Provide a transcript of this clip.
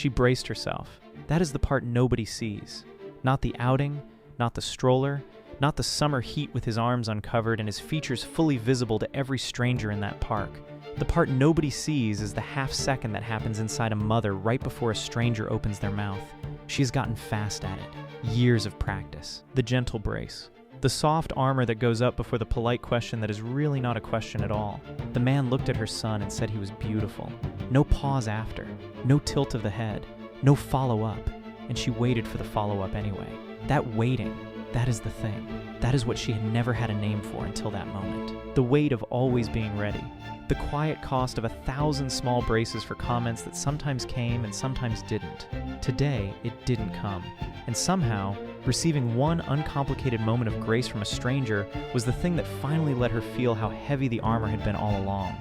She braced herself. That is the part nobody sees. Not the outing, not the stroller, not the summer heat with his arms uncovered and his features fully visible to every stranger in that park. The part nobody sees is the half second that happens inside a mother right before a stranger opens their mouth. She's gotten fast at it. Years of practice. The gentle brace. The soft armor that goes up before the polite question that is really not a question at all. The man looked at her son and said he was beautiful. No pause after. No tilt of the head. No follow-up. And she waited for the follow-up anyway. That waiting, that is the thing. That is what she had never had a name for until that moment. The weight of always being ready. The quiet cost of 1,000 small braces for comments that sometimes came and sometimes didn't. Today, it didn't come. And somehow, receiving one uncomplicated moment of grace from a stranger was the thing that finally let her feel how heavy the armor had been all along.